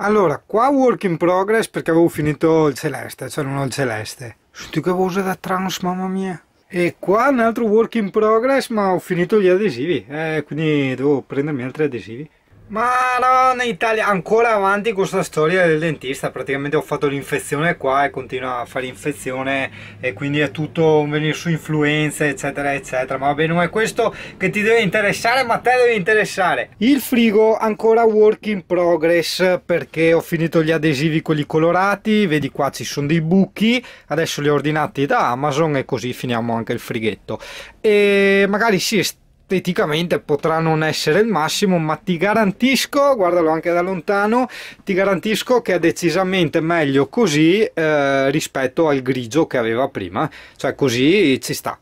Allora, qua work in progress perché avevo finito il celeste, cioè non ho il celeste. Senti che voce da trans, mamma mia. E qua un altro work in progress, ma ho finito gli adesivi, quindi devo prendermi altri adesivi. Ma no, in Italia ancora avanti con questa storia del dentista, praticamente ho fatto l'infezione qua e continua a fare infezione e quindi è tutto un venire su influenze eccetera eccetera, ma vabbè non è questo che ti deve interessare, ma a te deve interessare. Il frigo ancora work in progress perché ho finito gli adesivi quelli colorati, vedi qua ci sono dei buchi, adesso li ho ordinati da Amazon e così finiamo anche il frighetto e magari sì, esteticamente potrà non essere il massimo, ma ti garantisco, guardalo anche da lontano, ti garantisco che è decisamente meglio così rispetto al grigio che aveva prima, cioè così ci sta.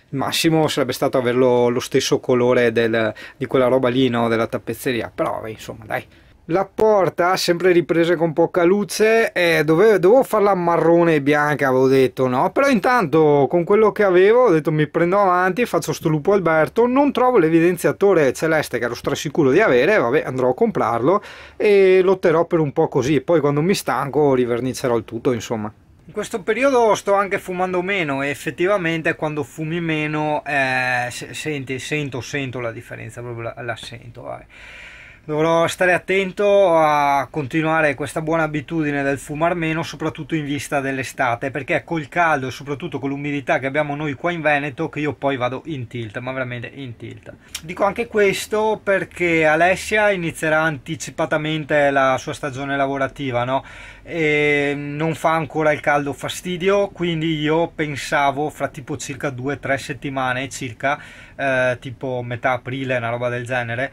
Il massimo sarebbe stato averlo lo stesso colore di quella roba lì, no? Della tappezzeria, però vabbè, insomma dai. La porta sempre ripresa con poca luce, dovevo farla marrone e bianca, avevo detto, no? Però intanto con quello che avevo ho detto mi prendo avanti, faccio sto lupo Alberto, non trovo l'evidenziatore celeste che ero strasicuro di avere, vabbè andrò a comprarlo e lotterò per un po' così, poi quando mi stanco rivernicerò il tutto, insomma. In questo periodo sto anche fumando meno e effettivamente quando fumi meno sento la differenza, proprio la sento. Vai. Dovrò stare attento a continuare questa buona abitudine del fumar meno, soprattutto in vista dell'estate, perché col caldo e soprattutto con l'umidità che abbiamo noi qua in Veneto che io poi vado in tilt, ma veramente in tilt. Dico anche questo perché Alessia inizierà anticipatamente la sua stagione lavorativa, no? E non fa ancora il caldo fastidio, quindi io pensavo fra tipo circa 2-3 settimane circa, tipo metà aprile, una roba del genere,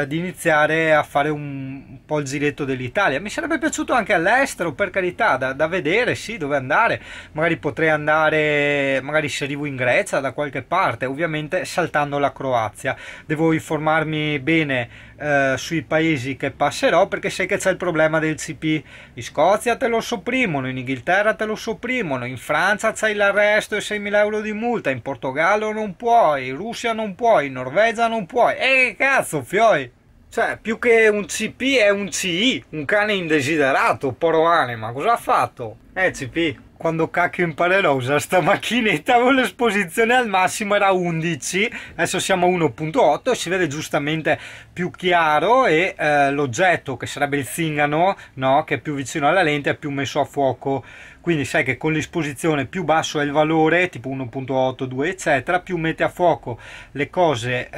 di iniziare a fare un po' il giretto dell'Italia. Mi sarebbe piaciuto anche all'estero, per carità, da vedere, sì, dove andare. Magari potrei andare, magari se arrivo in Grecia, da qualche parte, ovviamente saltando la Croazia. Devo informarmi bene sui paesi che passerò, perché sai che c'è il problema del CP. In Scozia te lo sopprimono, in Inghilterra te lo sopprimono, in Francia c'hai l'arresto e 6.000 euro di multa, in Portogallo non puoi, in Russia non puoi, in Norvegia non puoi. E che cazzo, fioi! Cioè, più che un CP è un CI, un cane indesiderato, poro anima. Cosa ha fatto? CP. Quando cacchio imparerò a usare sta macchinetta, con l'esposizione al massimo era 11, adesso siamo a 1.8 e si vede giustamente più chiaro e l'oggetto che sarebbe il zingano, no? Che è più vicino alla lente è più messo a fuoco. Quindi sai che con l'esposizione più basso è il valore, tipo 1.8, 2 eccetera, più mette a fuoco le cose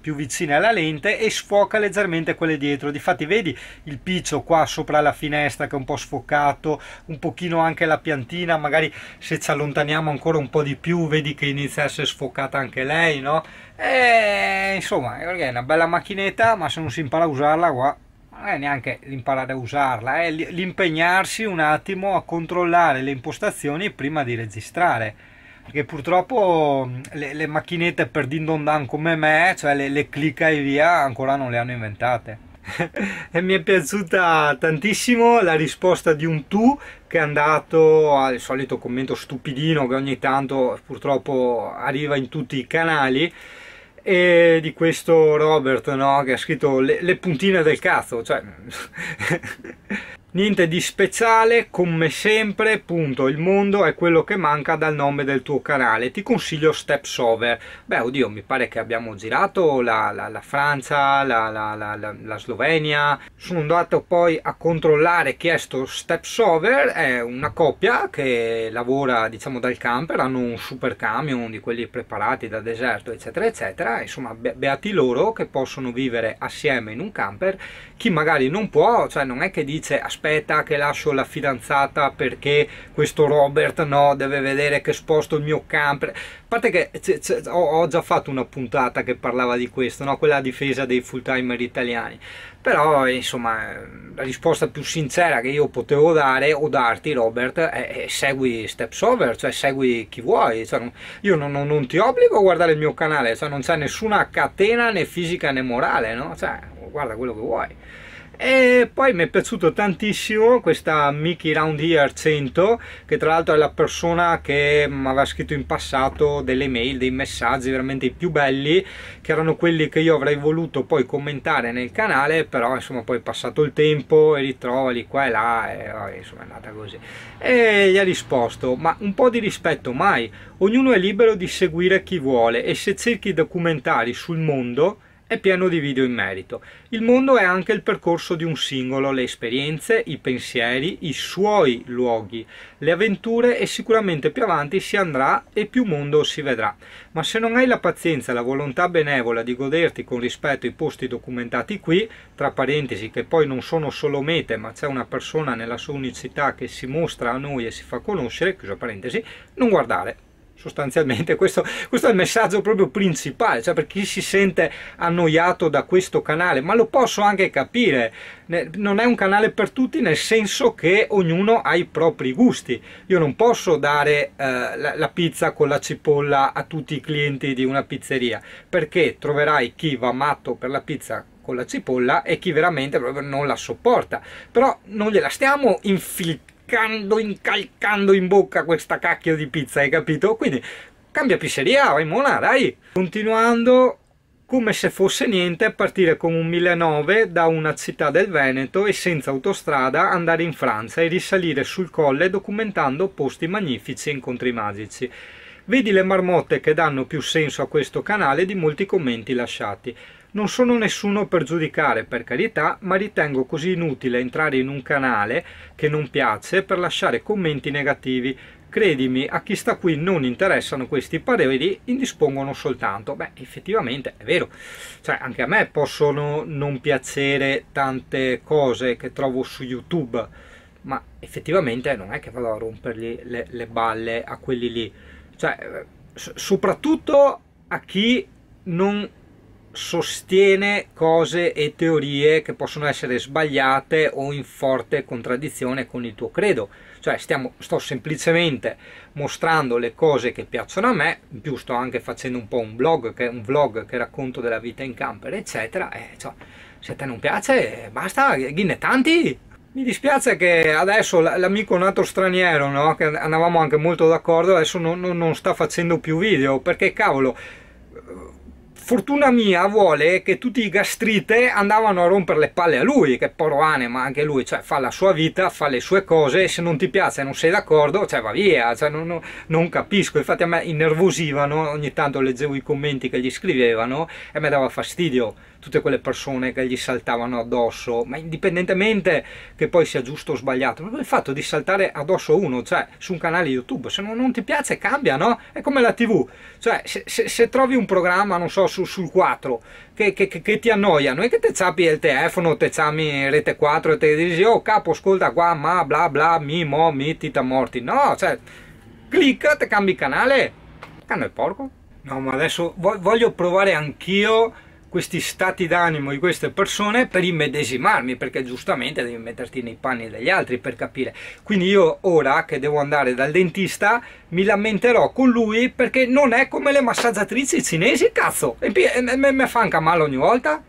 più vicine alla lente e sfoca leggermente quelle dietro. Difatti vedi il piccio qua sopra la finestra che è un po' sfocato, un pochino anche la piantina, magari se ci allontaniamo ancora un po' di più vedi che inizia a essere sfocata anche lei, no? E insomma è una bella macchinetta, ma se non si impara a usarla qua non è neanche l'imparare a usarla, è l'impegnarsi un attimo a controllare le impostazioni prima di registrare, perché purtroppo le macchinette per din don dan come me, cioè le clicca e via, ancora non le hanno inventate. E mi è piaciuta tantissimo la risposta di un tu che è andato al solito commento stupidino che ogni tanto purtroppo arriva in tutti i canali, e di questo Robert, no, che ha scritto le puntine del cazzo, cioè niente di speciale, come sempre, punto. Il mondo è quello che manca dal nome del tuo canale. Ti consiglio Steps Over. Beh, oddio, mi pare che abbiamo girato la Francia, la Slovenia. Sono andato poi a controllare chi è sto Steps Over. È una coppia che lavora, diciamo, dal camper. Hanno un super camion di quelli preparati da deserto, eccetera, eccetera. Insomma, beati loro che possono vivere assieme in un camper. Chi magari non può, cioè non è che dice aspetta che lascio la fidanzata perché questo Robert no, deve vedere che sposto il mio camper. A parte che ho già fatto una puntata che parlava di questo, no? Quella a difesa dei full timer italiani. Però insomma la risposta più sincera che io potevo dare o darti, Robert, è segui Steps Over, cioè segui chi vuoi, cioè, io non ti obbligo a guardare il mio canale, cioè non c'è nessuna catena né fisica né morale, no? Cioè guarda quello che vuoi. E poi mi è piaciuto tantissimo questa Mickey Round Here 100, che tra l'altro è la persona che mi aveva scritto in passato delle mail, dei messaggi veramente i più belli, che erano quelli che io avrei voluto poi commentare nel canale, però insomma poi è passato il tempo e ritrovali qua e là e vabbè, insomma è andata così. E gli ha risposto: ma un po' di rispetto mai, ognuno è libero di seguire chi vuole e se cerchi documentari sul mondo è pieno di video in merito. Il mondo è anche il percorso di un singolo, le esperienze, i pensieri, i suoi luoghi, le avventure e sicuramente più avanti si andrà e più mondo si vedrà. Ma se non hai la pazienza e la volontà benevola di goderti con rispetto i posti documentati qui, tra parentesi che poi non sono solo mete ma c'è una persona nella sua unicità che si mostra a noi e si fa conoscere, chiusa parentesi, non guardare. Sostanzialmente questo è il messaggio proprio principale, cioè per chi si sente annoiato da questo canale, ma lo posso anche capire, non è un canale per tutti nel senso che ognuno ha i propri gusti. Io non posso dare la pizza con la cipolla a tutti i clienti di una pizzeria, perché troverai chi va matto per la pizza con la cipolla e chi veramente proprio non la sopporta, però non gliela stiamo incalcando in bocca questa cacchio di pizza, hai capito? Quindi cambia pizzeria, vai mona, dai! Continuando, come se fosse niente, a partire con un 1009 da una città del Veneto e senza autostrada andare in Francia e risalire sul colle documentando posti magnifici e incontri magici. Vedi le marmotte che danno più senso a questo canale di molti commenti lasciati. Non sono nessuno per giudicare, per carità, ma ritengo così inutile entrare in un canale che non piace per lasciare commenti negativi. Credimi, a chi sta qui non interessano questi pareri, indispongono soltanto. Beh, effettivamente è vero, cioè anche a me possono non piacere tante cose che trovo su YouTube, ma effettivamente non è che vado a rompergli le balle a quelli lì, cioè soprattutto a chi non sostiene cose e teorie che possono essere sbagliate o in forte contraddizione con il tuo credo. Cioè sto semplicemente mostrando le cose che piacciono a me, in più sto anche facendo un po' un vlog che racconto della vita in camper eccetera, e cioè, se a te non piace basta, ghine tanti. Mi dispiace che adesso l'amico nato straniero, no? Che andavamo anche molto d'accordo, adesso non sta facendo più video, perché cavolo, fortuna mia vuole che tutti i gastrite andavano a rompere le palle a lui, che poro anima anche lui, cioè fa la sua vita, fa le sue cose e se non ti piace, non sei d'accordo, cioè va via, cioè non capisco. Infatti a me innervosivano, ogni tanto leggevo i commenti che gli scrivevano e mi dava fastidio tutte quelle persone che gli saltavano addosso, ma indipendentemente che poi sia giusto o sbagliato, proprio il fatto di saltare addosso a uno, cioè su un canale YouTube, se non ti piace cambia, no? È come la TV, cioè se trovi un programma, non so, sul 4 che ti annoia, non è che te zappi il telefono, te chiami Rete 4 e te dici oh capo ascolta qua ma bla bla mi tita morti, no, cioè clicca, te cambi canale, canno il porco. No, ma adesso voglio provare anch'io questi stati d'animo di queste persone per immedesimarmi, perché giustamente devi metterti nei panni degli altri per capire. Quindi io ora che devo andare dal dentista mi lamenterò con lui perché non è come le massaggiatrici cinesi, cazzo, e mi fa anche male ogni volta.